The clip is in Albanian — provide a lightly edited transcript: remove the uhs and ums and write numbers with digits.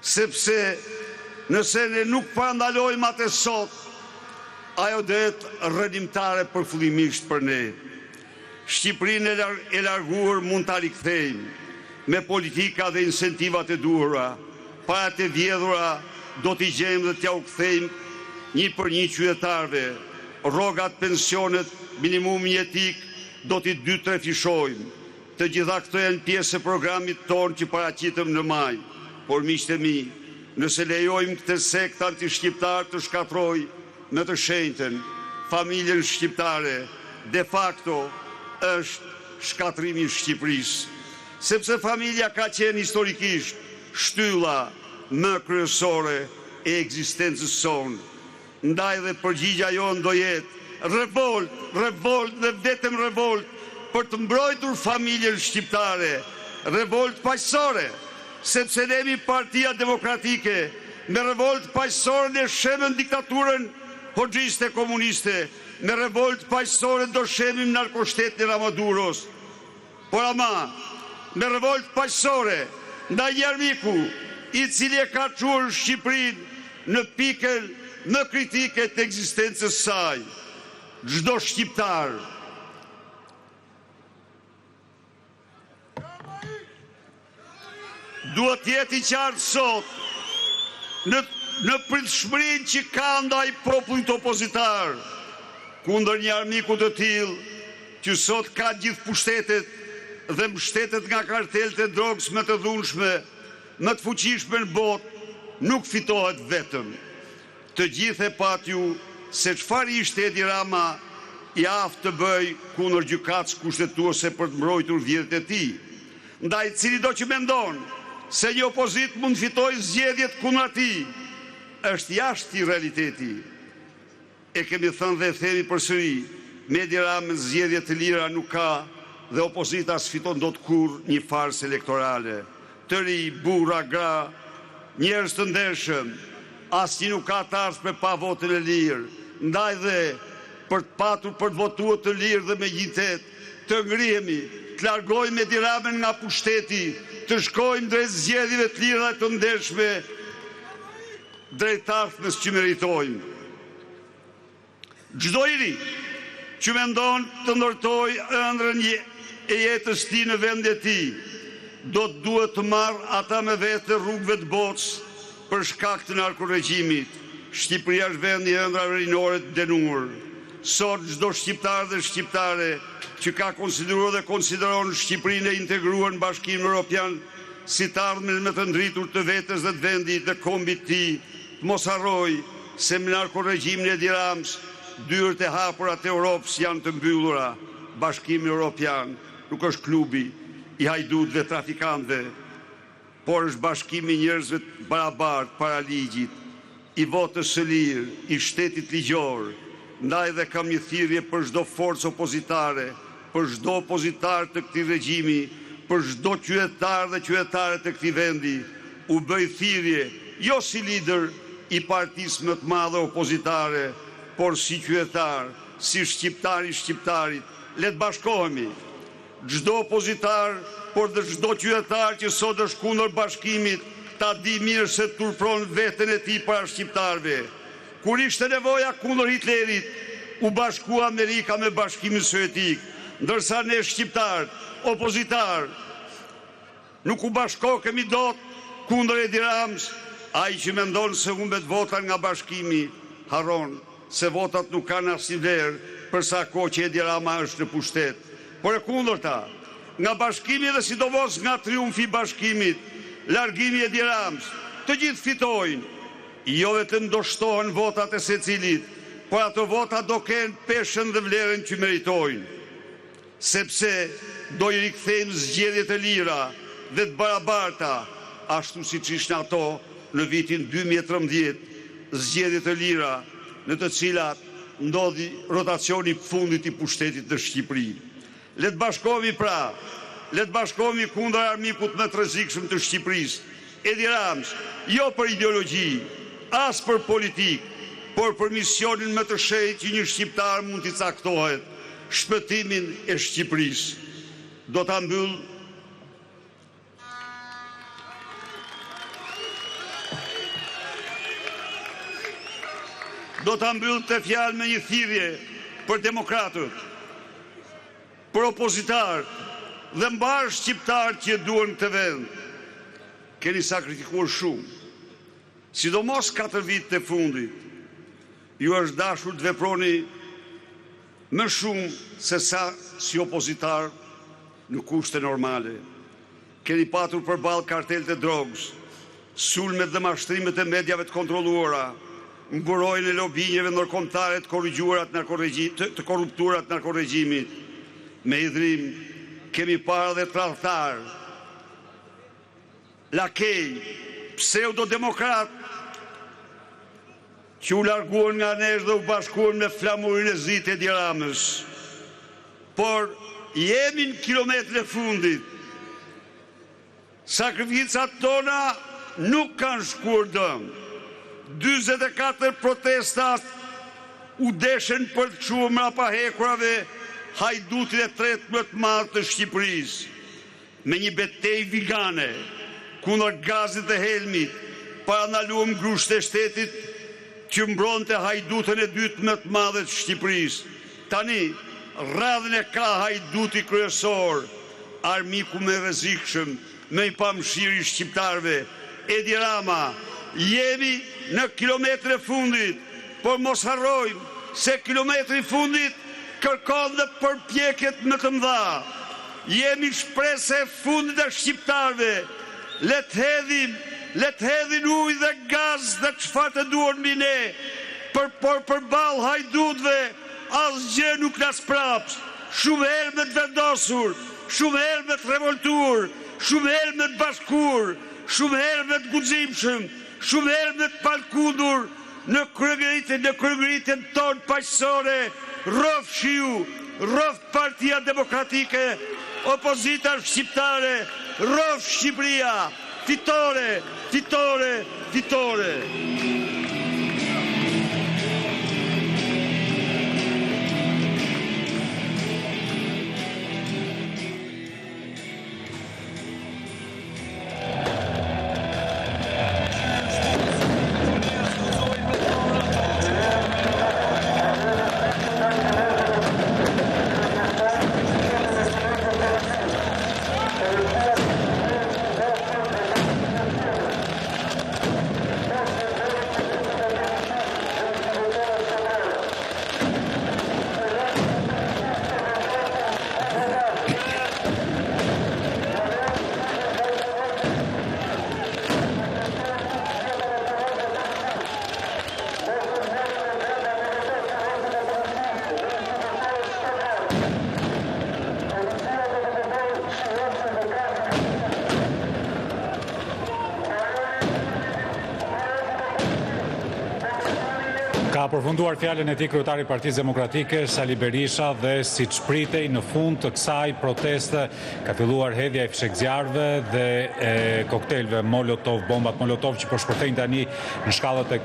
sepse nëse ne nuk parandalojmë atë sot, ajo do jetë rrënimtare përfullimisht për ne. Shqipërinë e larguar mund ta rikthejmë me politika dhe incentivat e duhura. Parat e vjedhura do t'i gjejmë dhe t'ja u kthejmë një për një qytetarëve. Rrogat, pensionet, minimum jetik do t'i 2-3 fishojmë. Të gjitha këto janë pjesë e programit tonë që paraqitëm në maj. Por miqtë e mi, nëse lejojmë këtë sekt anti-shqiptar të shkatrojë me të shenjtën familjen shqiptare, de facto është shkatrimi i Shqipërisë. Sepse familja ka qenë historikisht shtylla më kryesore e ekzistencës sonë. Ndaj dhe përgjigja jonë do jetë revolt dhe vetëm revolt për të mbrojtur familjen shqiptare, revolt paqësore, sepse ne jemi Partia Demokratike, me revolt paqësore ne shemën diktaturën hoxhiste komuniste, me revolt paqësore do shemim narkoshtetin e Ramaduros. Por ama, me revolt paqësore ndaj jarmiku i cili e ka çuar Shqipërinë në pikën më kritike të ekzistencës saj. Çdo shqiptar duhet jetë i qartë sot në pritshmërinë që ka ndaj popullit opozitar kundër një armiku të tillë që sot ka gjithë pushtetet dhe mbështetet nga kartelët e drogës më të dhunshme, më të fuqishme në botë, nuk fitohet vetëm. Të gjithë e patju se çfarë ishte Edi Rama i aftë të bëj kundër gjykatës kushtetuese për të mbrojtur vjedhjet e tij. Ndaj cili do që mendon se një opozit mund fitojë zgjedhjet kundër atij, është jashtë i realiteti. E kemi thënë dhe themi përsëri, me Edi Ramën zgjedhje të lira nuk ka dhe opozita s'fiton dot kur një farsë elektorale. Të ri, burra, gra, njerëz të ndershëm, asnjë nuk ka të ardhur me pa votën e lirë. Ndaj dhe për të patur për të votuar të lirë dhe me gjintet, të ngrihemi, të largojmë Edi Ramën nga pushteti, të shkojmë drejt zgjedhjeve të lira dhe të ndershme, drejt ardhmës që meritojmë. Çdo i ri që mendon të ndërtojë ëndrrën e jetës tij në vendin e tij, duhet të marrë ata me vete rrugëve të botës për shkak të narkoregjimit. Shqipëria është vendi i ëndrave rinore të dënuar. Sot çdo shqiptar dhe shqiptare që ka konsideruar dhe konsideron Shqipërinë e integruar në Bashkimin Evropian si të ardhmen me të ndritur të vetes dhe të vendit dhe kombit të tij, mos harroj se me narkoregjimin e Edi Ramës dyert e hapura të Europës janë të mbyllura. Bashkimi Evropian nuk është klubi i hajdutëve trafikantëve, por është bashkimi i njerëzve të barabartë para ligjit, i votës së lirë, i shtetit ligjor. Ndaj dhe kam një thirrje për çdo forcë opozitare, për çdo opozitar të këtij regjimi, për çdo qytetar dhe qytetare të këtij vendi, u bëj thirrje jo si lider i partisë më të madhe opozitare, por si qytetar, si shqiptar i shqiptarit. Le të bashkohemi. Çdo opozitar, por dhe çdo qytetar që sot është kundër bashkimit, ta di mirë se turpron veten e tij para shqiptarëve. Kur ishte nevoja kundër Hitlerit, u bashkua Amerika me Bashkimin Sovjetik, ndërsa ne shqiptarët, opozitar, nuk u bashkohemi dot kundër Edi Ramës. Ai që mendon se humbet votat nga bashkimi, harron se votat nuk kanë asnjë vlerë për sa kohë që Edi Rama është në pushtet. Por e kundërta, nga bashkimi dhe sidomos nga triumfi i bashkimit, largimi i Edi Ramës, të gjithë fitojnë. Jo vetëm do shtohen votat e secilit, por ato vota do kenë peshën dhe vlerën që meritojnë. Sepse do i rikthejmë zgjedhjet e lira dhe të barabarta, ashtu siç ishin ato në vitin 2013, zgjedhjet e lira në të cilat ndodhi rotacioni fundit i pushtetit në Shqipëri. Le të bashkohemi pra, le të bashkohemi kundër armikut më të rrezikshëm të Shqipërisë, Edi Ramës, jo për ideologji, as për politik, por për misionin më të shenjtë që një shqiptar mund t'i caktohet, shpëtimin e Shqipërisë. Do ta mbyll do të mbyll të fjalë me një thirrje për demokratët, për opozitarët dhe mbar shqiptarët që duan këtë vend. Keni sakrifikuar shumë, sidomos 4 vitet e fundit. Ju është dashur të veproni më shumë se sa si opozitar në kushte normale. Keni patur përballë kartelet e drogës, sulmet dhe mashtrimet e mediave të kontrolluara, mburojnë e lobinjeve ndërkombëtare të korrupturat narkoregjimit. Me idhrim kemi parë dhe tradhtar, lakej, pseudodemokrat që u larguan nga nesh dhe u bashkuan me flamurin e zi të Edi Ramës. Por jemi në kilometrën e fundit. Sakrificat tona nuk kanë shkuar dëm. 44 protestat u deshen për të çuar mrapa hekurave hajdutin e tretë më të madh të Shqipërisë. Me një betejë vigane kundër gazit dhe helmit, parandaluam grusht e shtetit që mbronte hajdutën e dytë më të madhe të Shqipërisë. Tani, radhën e ka hajduti kryesor, armiku më i rrezikshëm, më i pamëshirë i shqiptarëve, Edi Rama. Jemi në kilometrën e fundit, por mos harrojmë se kilometri i fundit kërkon dhe përpjekjet më të mëdha. Jemi shpresë e fundit e shqiptarëve. Le të hedhin ujë dhe gaz dhe çfarë të duan mbi ne. Por përballë hajdutëve asgjë nuk na spraps. Shumë helmet vendosur, shumë helmet revoltur, shumë helmet bashkur, shumë helmet guximshëm, shumë helmet palkundur në kryegëritjen tonë paqësore. Rrof shiu, rrof Partia Demokratike, opozita shqiptare, rrof Shqipëria, fitore, fitore, fitore. Ka përfunduar fjalën e tij kryetari i Partisë Demokratike Sali Berisha dhe siç pritej në fund të kësaj proteste ka filluar hedhja e fshekzjarëve dhe koktelve Molotov, bombat Molotov që po shpërthejnë tani në shkallët e